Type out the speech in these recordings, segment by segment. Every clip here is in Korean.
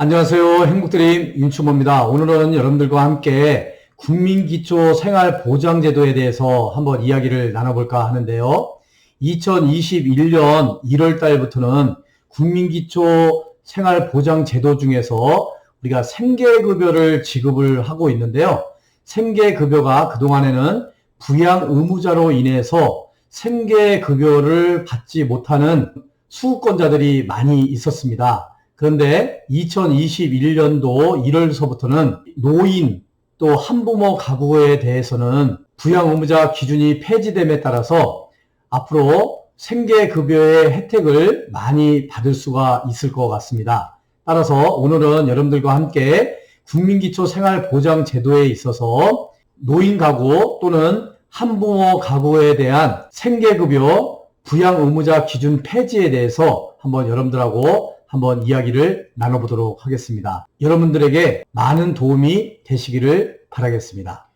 안녕하세요. 행복드림 윤춘모입니다. 오늘은 여러분들과 함께 국민기초생활보장제도에 대해서 한번 이야기를 나눠볼까 하는데요. 2021년 1월 달부터는 국민기초생활보장제도 중에서 우리가 생계급여를 지급을 하고 있는데요. 생계급여가 그동안에는 부양의무자로 인해서 생계급여를 받지 못하는 수급권자들이 많이 있었습니다. 그런데 2021년도 1월서부터는 노인 또 한부모 가구에 대해서는 부양의무자 기준이 폐지됨에 따라서 앞으로 생계급여의 혜택을 많이 받을 수가 있을 것 같습니다. 따라서 오늘은 여러분들과 함께 국민기초생활보장제도에 있어서 노인 가구 또는 한부모 가구에 대한 생계급여 부양의무자 기준 폐지에 대해서 한번 여러분들하고 한번 이야기를 나눠보도록 하겠습니다. 여러분들에게 많은 도움이 되시기를 바라겠습니다.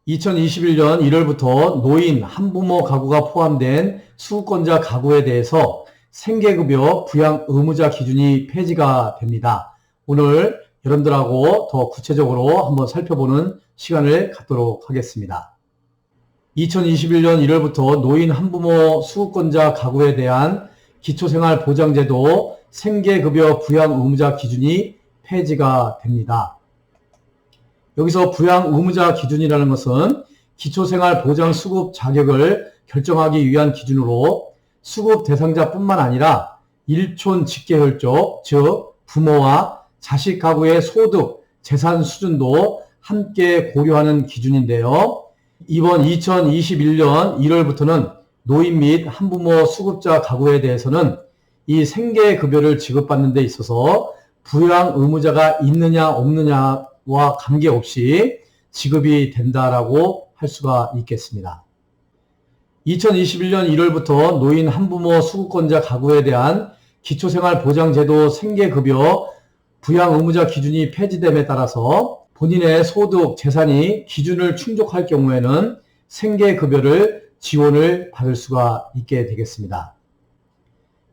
2021년 1월부터 노인, 한부모 가구가 포함된 수급권자 가구에 대해서 생계급여 부양의무자 기준이 폐지가 됩니다. 오늘 여러분들하고 더 구체적으로 한번 살펴보는 시간을 갖도록 하겠습니다. 2021년 1월부터 노인, 한부모 수급권자 가구에 대한 기초생활보장제도 생계급여 부양의무자 기준이 폐지가 됩니다. 여기서 부양의무자 기준이라는 것은 기초생활보장 수급 자격을 결정하기 위한 기준으로 수급 대상자뿐만 아니라 일촌 직계혈족, 즉 부모와 자식 가구의 소득, 재산 수준도 함께 고려하는 기준인데요. 이번 2021년 1월부터는 노인 및 한부모 수급자 가구에 대해서는 이 생계급여를 지급받는 데 있어서 부양의무자가 있느냐 없느냐와 관계없이 지급이 된다라고 할 수가 있겠습니다. 2021년 1월부터 노인 한부모 수급권자 가구에 대한 기초생활보장제도 생계급여 부양의무자 기준이 폐지됨에 따라서 본인의 소득, 재산이 기준을 충족할 경우에는 생계급여를 지원을 받을 수가 있게 되겠습니다.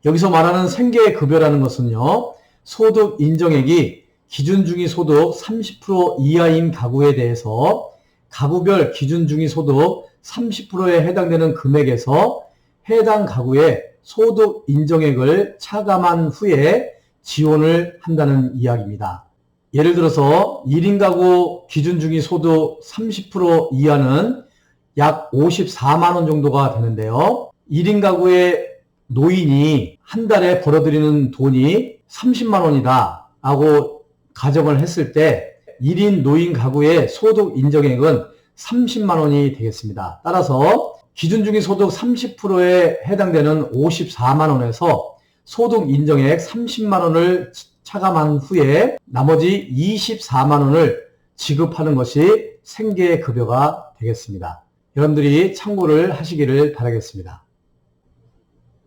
여기서 말하는 생계급여라는 것은요, 소득 인정액이 기준중위 소득 30% 이하인 가구에 대해서 가구별 기준중위 소득 30%에 해당되는 금액에서 해당 가구의 소득 인정액을 차감한 후에 지원을 한다는 이야기입니다. 예를 들어서 1인 가구 기준중위 소득 30% 이하는 약 54만 원 정도가 되는데요. 1인 가구의 노인이 한 달에 벌어들이는 돈이 30만 원이다 라고 가정을 했을 때 1인 노인 가구의 소득 인정액은 30만 원이 되겠습니다. 따라서 기준중위 소득 30%에 해당되는 54만 원에서 소득 인정액 30만 원을 차감한 후에 나머지 24만 원을 지급하는 것이 생계급여가 되겠습니다. 여러분들이 참고를 하시기를 바라겠습니다.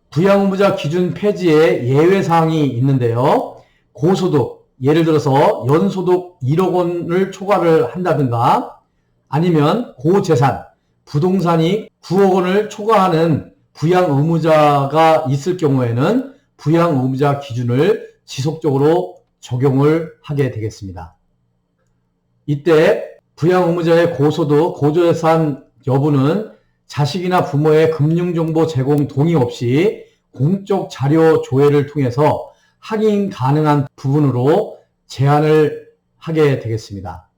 부양의무자 기준 폐지에 예외사항이 있는데요. 고소득, 예를 들어서 연소득 1억 원을 초과를 한다든가 아니면 고재산, 부동산이 9억 원을 초과하는 부양의무자가 있을 경우에는 부양의무자 기준을 지속적으로 적용을 하게 되겠습니다. 이때 부양의무자의 고소득, 고재산 여부는 자식이나 부모의 금융정보 제공 동의 없이 공적 자료 조회를 통해서 확인 가능한 부분으로 제한을 하게 되겠습니다.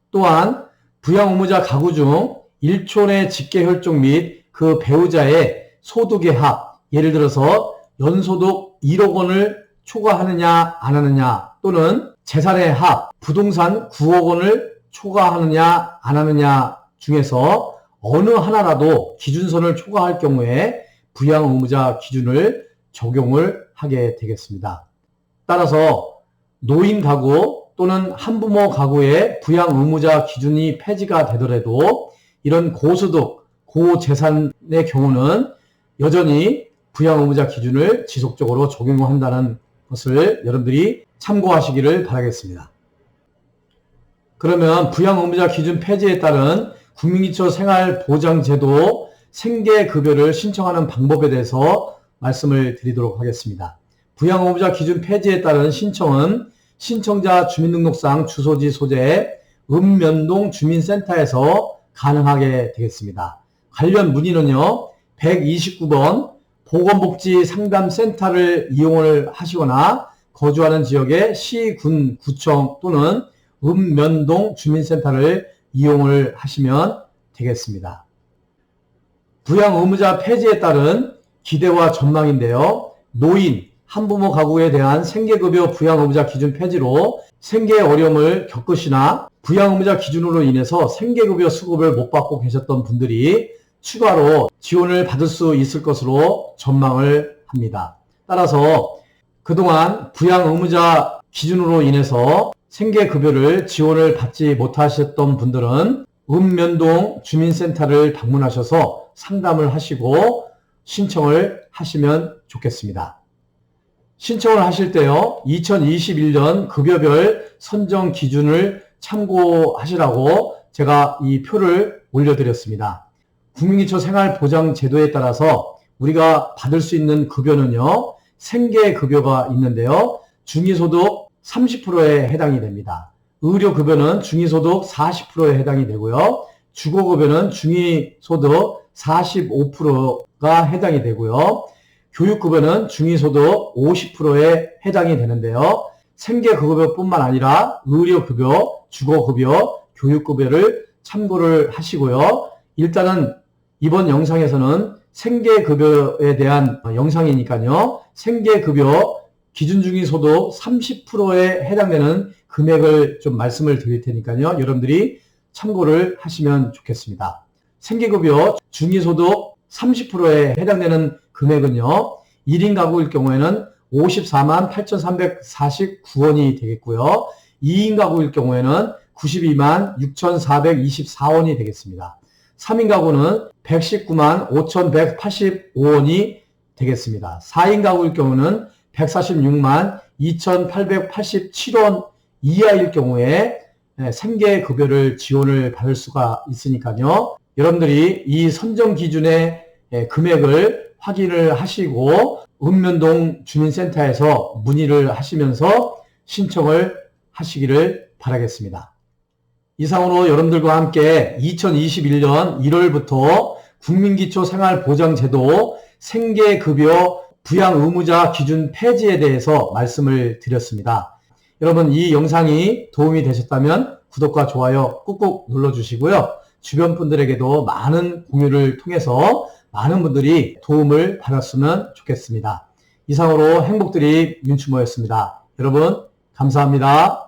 또한 부양의무자 가구 중 일촌의 직계혈족 및 그 배우자의 소득의 합, 예를 들어서 연소득 1억 원을 초과하느냐 안 하느냐 또는 재산의 합, 부동산 9억 원을 초과하느냐 안 하느냐 중에서 어느 하나라도 기준선을 초과할 경우에 부양의무자 기준을 적용을 하게 되겠습니다. 따라서 노인 가구 또는 한부모 가구의 부양의무자 기준이 폐지가 되더라도 이런 고소득, 고재산의 경우는 여전히 부양의무자 기준을 지속적으로 적용한다는 것을 여러분들이 참고하시기를 바라겠습니다. 그러면 부양의무자 기준 폐지에 따른 국민기초생활보장제도 생계급여를 신청하는 방법에 대해서 말씀을 드리도록 하겠습니다. 부양의무자 기준 폐지에 따른 신청은 신청자 주민등록상 주소지 소재 읍면동 주민센터에서 가능하게 되겠습니다. 관련 문의는요, 129번 보건복지상담센터를 이용을 하시거나 거주하는 지역의 시, 군, 구청 또는 읍면동 주민센터를 이용을 하시면 되겠습니다. 부양 의무자 폐지에 따른 기대와 전망인데요. 노인, 한부모 가구에 대한 생계급여 부양 의무자 기준 폐지로 생계 어려움을 겪으시나 부양 의무자 기준으로 인해서 생계급여 수급을 못 받고 계셨던 분들이 추가로 지원을 받을 수 있을 것으로 전망을 합니다. 따라서 그동안 부양 의무자 기준으로 인해서 생계급여를 지원을 받지 못하셨던 분들은 읍면동 주민센터를 방문하셔서 상담을 하시고 신청을 하시면 좋겠습니다. 신청을 하실 때요, 2021년 급여별 선정 기준을 참고하시라고 제가 이 표를 올려드렸습니다. 국민기초 생활보장제도에 따라서 우리가 받을 수 있는 급여는요, 생계급여가 있는데요, 중위소득 30%에 해당이 됩니다. 의료급여는 중위소득 40%에 해당이 되고요, 주거급여는 중위소득 45%가 해당이 되고요, 교육급여는 중위소득 50%에 해당이 되는데요, 생계급여뿐만 아니라 의료급여, 주거급여, 교육급여를 참고를 하시고요. 일단은 이번 영상에서는 생계급여에 대한 영상이니까요, 생계급여 기준중위소득 30%에 해당되는 금액을 좀 말씀을 드릴 테니까요, 여러분들이 참고를 하시면 좋겠습니다. 생계급여 중위소득 30%에 해당되는 금액은요, 1인 가구일 경우에는 54만 8,349원이 되겠고요, 2인 가구일 경우에는 92만 6,424원이 되겠습니다. 3인 가구는 119만 5,185원이 되겠습니다. 4인 가구일 경우는 146만 2,887원 이하일 경우에 생계급여를 지원을 받을 수가 있으니까요, 여러분들이 이 선정 기준의 금액을 확인을 하시고 읍면동 주민센터에서 문의를 하시면서 신청을 하시기를 바라겠습니다. 이상으로 여러분들과 함께 2021년 1월부터 국민기초생활보장제도 생계급여 부양 의무자 기준 폐지에 대해서 말씀을 드렸습니다. 여러분, 이 영상이 도움이 되셨다면 구독과 좋아요 꾹꾹 눌러주시고요. 주변 분들에게도 많은 공유를 통해서 많은 분들이 도움을 받았으면 좋겠습니다. 이상으로 행복드림 윤추모였습니다. 여러분, 감사합니다.